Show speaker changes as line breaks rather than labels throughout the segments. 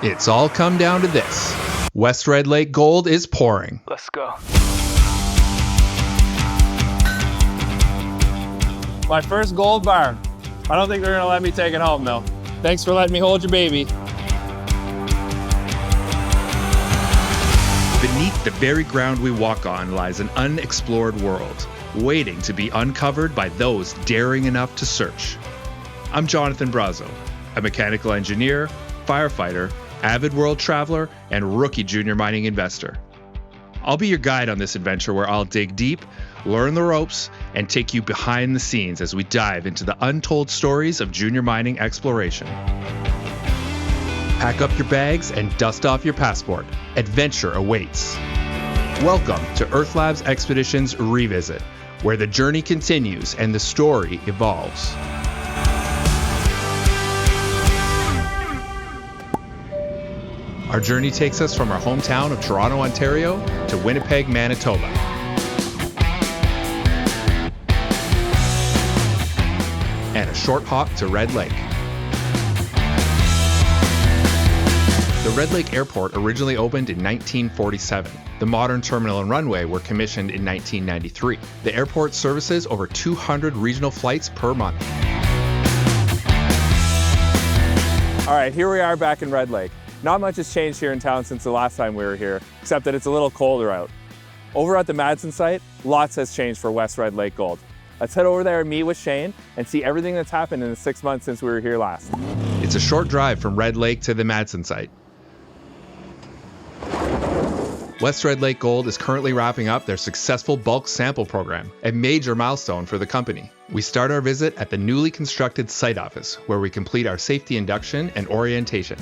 It's all come down to this. West Red Lake gold is pouring.
Let's go. My first gold bar. I don't think they're gonna let me take it home though. Thanks for letting me hold your baby.
Beneath the very ground we walk on lies an unexplored world, waiting to be uncovered by those daring enough to search. I'm Jonathan Brazo, a mechanical engineer, firefighter, avid world traveler, and rookie junior mining investor. I'll be your guide on this adventure where I'll dig deep, learn the ropes, and take you behind the scenes as we dive into the untold stories of junior mining exploration. Pack up your bags and dust off your passport. Adventure awaits. Welcome to EarthLabs Expeditions Revisit, where the journey continues and the story evolves. Our journey takes us from our hometown of Toronto, Ontario, to Winnipeg, Manitoba. And a short hop to Red Lake. The Red Lake Airport originally opened in 1947. The modern terminal and runway were commissioned in 1993. The airport services over 200 regional flights per month.
All right, here we are back in Red Lake. Not much has changed here in town since the last time we were here, except that it's a little colder out. Over at the Madsen site, lots has changed for West Red Lake Gold. Let's head over there and meet with Shane and see everything that's happened in the 6 months since we were here last.
It's a short drive from Red Lake to the Madsen site. West Red Lake Gold is currently wrapping up their successful bulk sample program, a major milestone for the company. We start our visit at the newly constructed site office, where we complete our safety induction and orientation.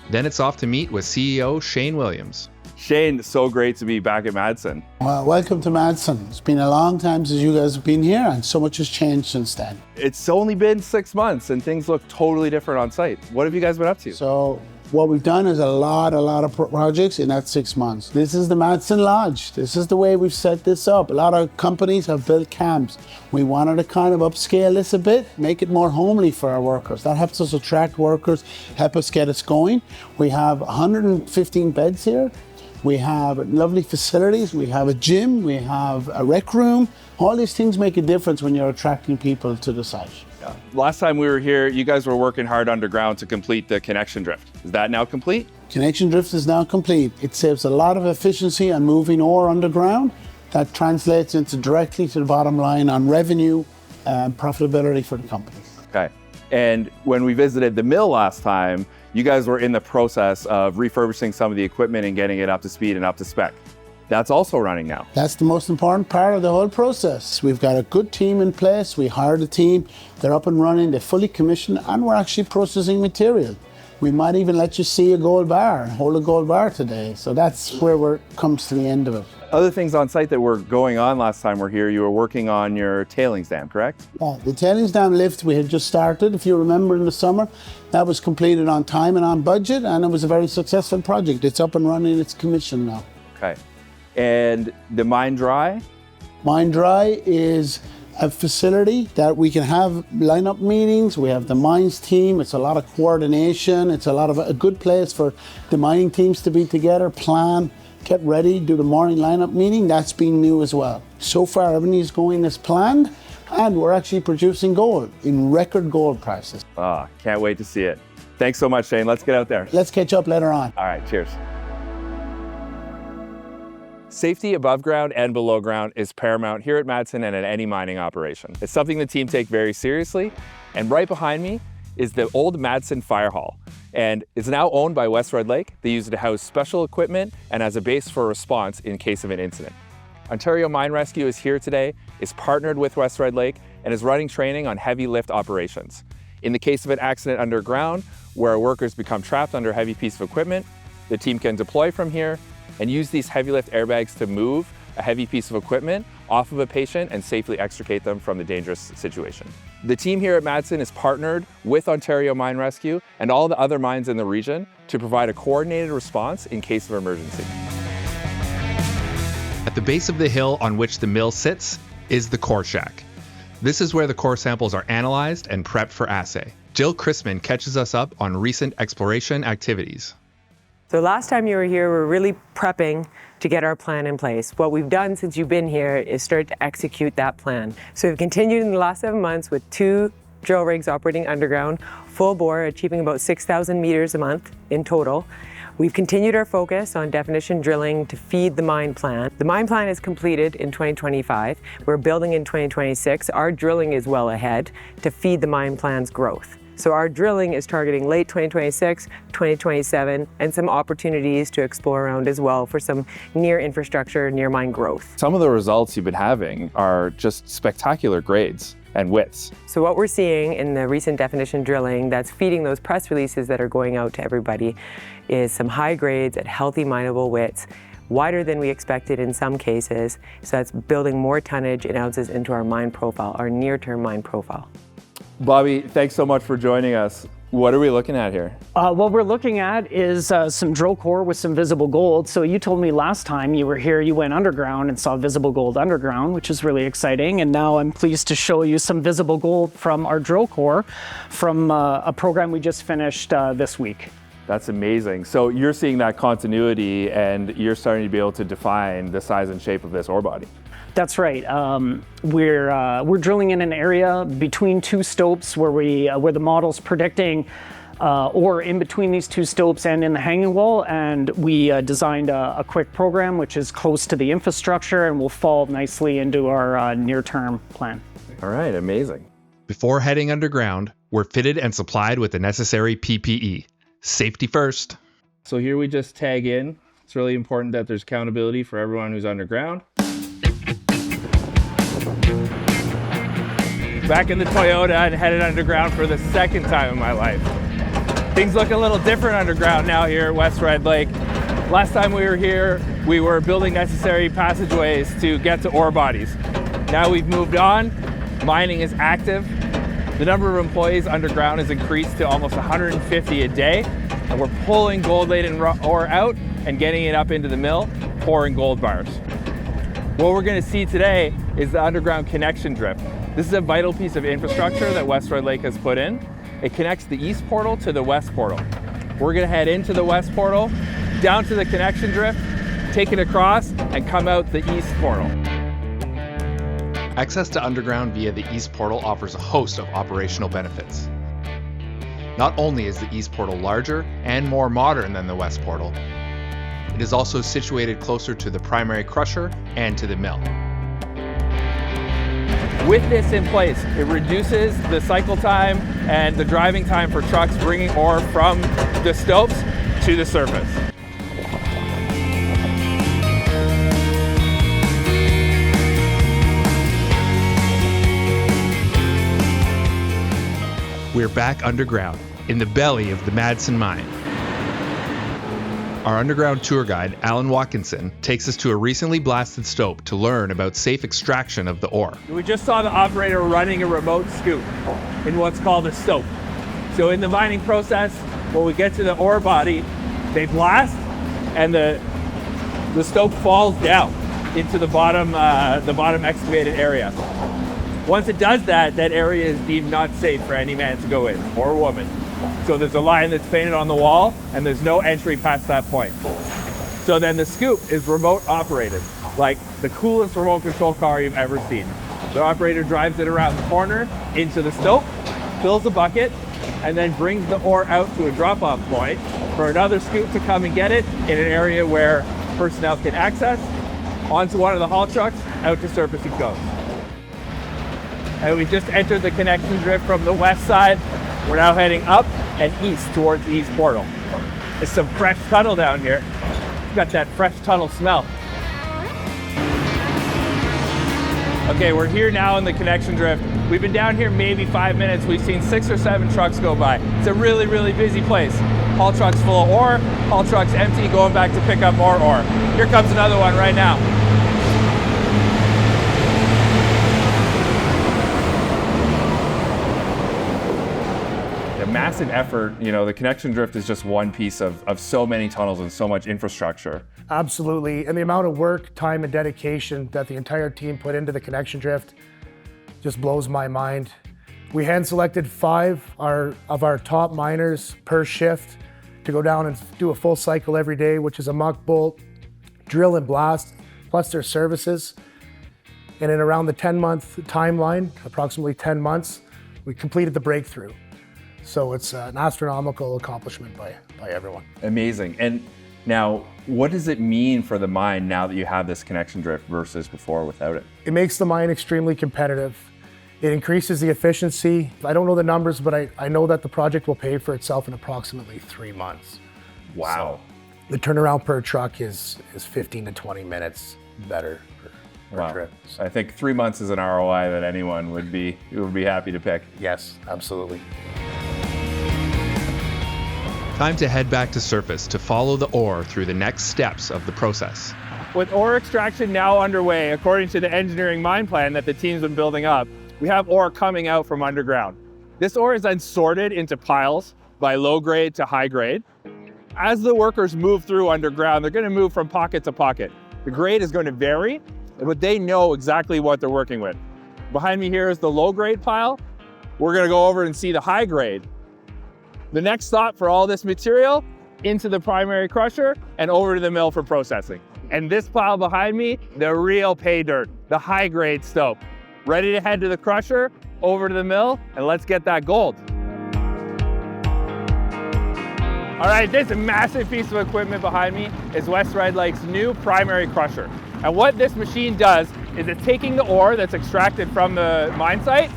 Then it's off to meet with CEO Shane Williams.
Shane, so great to be back at Madsen.
Well, welcome to Madsen. It's been a long time since you guys have been here, and so much has changed since then.
It's only been 6 months and things look totally different on site. What have you guys been up to?
So what we've done is a lot of projects in that 6 months. This is the Madsen Lodge. This is the way we've set this up. A lot of companies have built camps. We wanted to kind of upscale this a bit, make it more homely for our workers. That helps us attract workers, help us get us going. We have 115 beds here. We have lovely facilities. We have a gym. We have a rec room. All these things make a difference when you're attracting people to the site.
Yeah. Last time we were here, you guys were working hard underground to complete the connection drift. Is that now complete?
Connection drift is now complete. It saves a lot of efficiency on moving ore underground. That translates into directly to the bottom line on revenue and profitability for the company.
Okay. And when we visited the mill last time, you guys were in the process of refurbishing some of the equipment and getting it up to speed and up to spec. That's also running now.
That's the most important part of the whole process. We've got a good team in place. We hired a team. They're up and running. They're fully commissioned, and we're actually processing material. We might even let you see a gold bar, hold a gold bar today. So that's where it comes to the end of it.
Other things on site that were going on last time we're here, you were working on your tailings dam, correct?
Yeah, the tailings dam lift we had just started, if you remember, in the summer. That was completed on time and on budget, and it was a very successful project. It's up and running, it's commissioned now.
Okay. And the mine dry?
Mine dry is a facility that we can have lineup meetings. We have the mines team. It's a lot of coordination. It's a good place for the mining teams to be together, plan, get ready, do the morning lineup meeting. That's been new as well. So far, everything is going as planned, and we're actually producing gold in record gold prices.
Ah, can't wait to see it. Thanks so much, Shane. Let's get out there.
Let's catch up later on.
All right, cheers. Safety above ground and below ground is paramount here at Madsen and at any mining operation. It's something the team take very seriously. And right behind me is the old Madsen Fire Hall. And it's now owned by West Red Lake. They use it to house special equipment and as a base for response in case of an incident. Ontario Mine Rescue is here today, is partnered with West Red Lake, and is running training on heavy lift operations. In the case of an accident underground, where workers become trapped under a heavy piece of equipment, the team can deploy from here and use these heavy lift airbags to move a heavy piece of equipment off of a patient and safely extricate them from the dangerous situation. The team here at Madsen is partnered with Ontario Mine Rescue and all the other mines in the region to provide a coordinated response in case of emergency.
At the base of the hill on which the mill sits is the core shack. This is where the core samples are analyzed and prepped for assay. Jill Chrisman catches us up on recent exploration activities.
So last time you were here, we were really prepping to get our plan in place. What we've done since you've been here is start to execute that plan. So we've continued in the last 7 months with 2 drill rigs operating underground, full bore, achieving about 6,000 meters a month in total. We've continued our focus on definition drilling to feed the mine plan. The mine plan is completed in 2025. We're building in 2026. Our drilling is well ahead to feed the mine plan's growth. So our drilling is targeting late 2026, 2027, and some opportunities to explore around as well for some near infrastructure, near mine growth.
Some of the results you've been having are just spectacular grades and widths.
So what we're seeing in the recent definition drilling that's feeding those press releases that are going out to everybody is some high grades at healthy mineable widths, wider than we expected in some cases. So that's building more tonnage and ounces into our mine profile, our near-term mine profile.
Bobby, thanks so much for joining us. What are we looking at here?
What we're looking at is some drill core with some visible gold. So you told me last time you were here, you went underground and saw visible gold underground, which is really exciting. And now I'm pleased to show you some visible gold from our drill core from a program we just finished this week.
That's amazing. So you're seeing that continuity and you're starting to be able to define the size and shape of this ore body.
That's right. We're drilling in an area between 2 stopes where the model's predicting ore in between these 2 stopes and in the hanging wall, and we designed a quick program which is close to the infrastructure and will fall nicely into our near-term plan.
All right, amazing.
Before heading underground, we're fitted and supplied with the necessary PPE. Safety first.
So here we just tag in. It's really important that there's accountability for everyone who's underground. Back in the Toyota and headed underground for the 2nd time in my life. Things look a little different underground now here at West Red Lake. Last time we were here, we were building necessary passageways to get to ore bodies. Now we've moved on, mining is active. The number of employees underground has increased to almost 150 a day, and we're pulling gold-laden ore out and getting it up into the mill, pouring gold bars. What we're gonna see today is the underground connection drift. This is a vital piece of infrastructure that West Red Lake has put in. It connects the east portal to the west portal. We're gonna head into the west portal, down to the connection drift, take it across, and come out the east portal.
Access to underground via the east portal offers a host of operational benefits. Not only is the east portal larger and more modern than the west portal, it is also situated closer to the primary crusher and to the mill.
With this in place, it reduces the cycle time and the driving time for trucks bringing ore from the stopes to the surface.
We're back underground, in the belly of the Madsen Mine. Our underground tour guide, Alan Watkinson, takes us to a recently blasted stope to learn about safe extraction of the ore.
We just saw the operator running a remote scoop in what's called a stope. So in the mining process, when we get to the ore body, they blast and the stope falls down into the bottom excavated area. Once it does that, that area is deemed not safe for any man to go in, or woman. So there's a line that's painted on the wall, and there's no entry past that point. So then the scoop is remote operated, like the coolest remote control car you've ever seen. The operator drives it around the corner into the stope, fills the bucket, and then brings the ore out to a drop-off point for another scoop to come and get it in an area where personnel can access, onto one of the haul trucks, out to surface it goes. And we just entered the connection drift from the west side. We're now heading up and east towards the east portal. There's some fresh tunnel down here. It's got that fresh tunnel smell. Okay, we're here now in the connection drift. We've been down here maybe 5 minutes. We've seen 6 or 7 trucks go by. It's a really, really busy place. Haul trucks full of ore, haul trucks empty, going back to pick up more ore. Here comes another one right now. Massive effort, you know, the connection drift is just one piece of so many tunnels and so much infrastructure.
Absolutely, and the amount of work, time, and dedication that the entire team put into the connection drift just blows my mind. We hand-selected 5 of our top miners per shift to go down and do a full cycle every day, which is a muck, bolt, drill and blast, plus their services. And in around the 10-month timeline, approximately 10 months, we completed the breakthrough. So it's an astronomical accomplishment by everyone.
Amazing. And now, what does it mean for the mine now that you have this connection drift versus before without it?
It makes the mine extremely competitive. It increases the efficiency. I don't know the numbers, but I know that the project will pay for itself in approximately 3 months.
Wow.
So the turnaround per truck is 15 to 20 minutes better per trip. So
I think 3 months is an ROI that anyone would be happy to pick.
yes, absolutely.
Time to head back to surface to follow the ore through the next steps of the process.
With ore extraction now underway, according to the engineering mine plan that the team's been building up, we have ore coming out from underground. This ore is then sorted into piles by low grade to high grade. As the workers move through underground, they're going to move from pocket to pocket. The grade is going to vary, but they know exactly what they're working with. Behind me here is the low grade pile. We're going to go over and see the high grade. The next stop for all this material, into the primary crusher and over to the mill for processing. And this pile behind me, the real pay dirt, the high grade stope. Ready to head to the crusher, over to the mill, and let's get that gold. All right, this massive piece of equipment behind me is West Red Lake's new primary crusher. And what this machine does is it's taking the ore that's extracted from the mine site,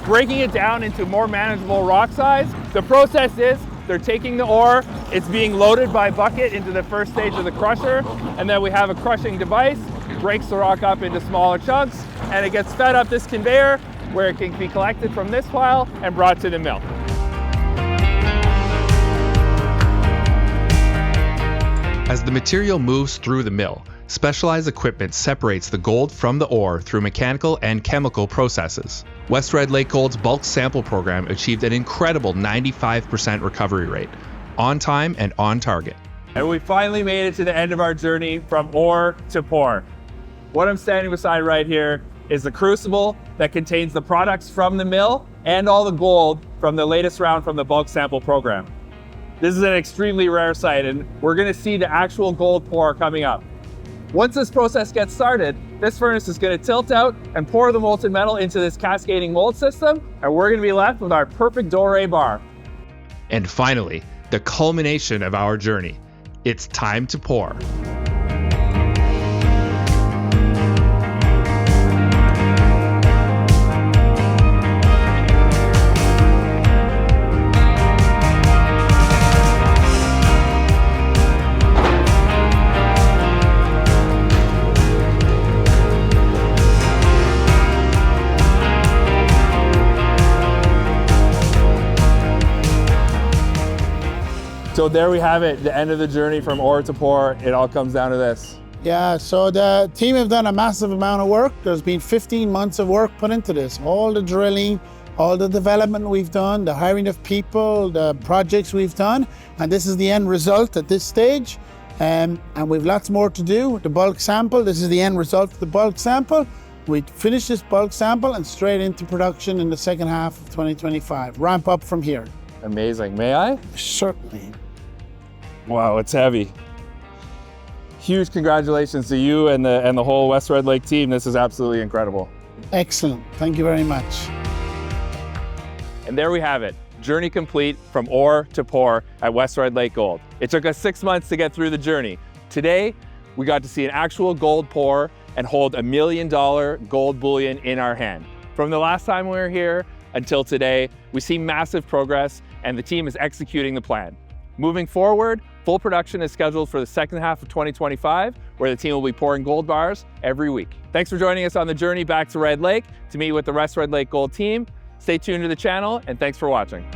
breaking it down into more manageable rock size. The process is they're taking the ore, it's being loaded by bucket into the first stage of the crusher, and then we have a crushing device, breaks the rock up into smaller chunks, and it gets fed up this conveyor where it can be collected from this pile and brought to the mill.
As the material moves through the mill, specialized equipment separates the gold from the ore through mechanical and chemical processes. West Red Lake Gold's bulk sample program achieved an incredible 95% recovery rate, on time and on target.
And we finally made it to the end of our journey from ore to pour. What I'm standing beside right here is the crucible that contains the products from the mill and all the gold from the latest round from the bulk sample program. This is an extremely rare sight, and we're going to see the actual gold pour coming up. Once this process gets started, this furnace is going to tilt out and pour the molten metal into this cascading mold system, and we're going to be left with our perfect doré bar.
And finally, the culmination of our journey. It's time to pour.
So there we have it, the end of the journey from ore to pour. It all comes down to this.
Yeah, so the team have done a massive amount of work. There's been 15 months of work put into this. All the drilling, all the development we've done, the hiring of people, the projects we've done, and this is the end result at this stage. And we've lots more to do. The bulk sample, this is the end result of the bulk sample. We finish this bulk sample and straight into production in the second half of 2025. Ramp up from here.
Amazing. May I?
Certainly.
Wow, it's heavy. Huge congratulations to you and the whole West Red Lake team. This is absolutely incredible.
Excellent. Thank you very much.
And there we have it. Journey complete from ore to pour at West Red Lake Gold. It took us 6 months to get through the journey. Today, we got to see an actual gold pour and hold $1 million gold bullion in our hand. From the last time we were here until today, we see massive progress and the team is executing the plan. Moving forward, full production is scheduled for the second half of 2025, where the team will be pouring gold bars every week. Thanks for joining us on the journey back to Red Lake to meet with the West Red Lake Gold team. Stay tuned to the channel, and thanks for watching.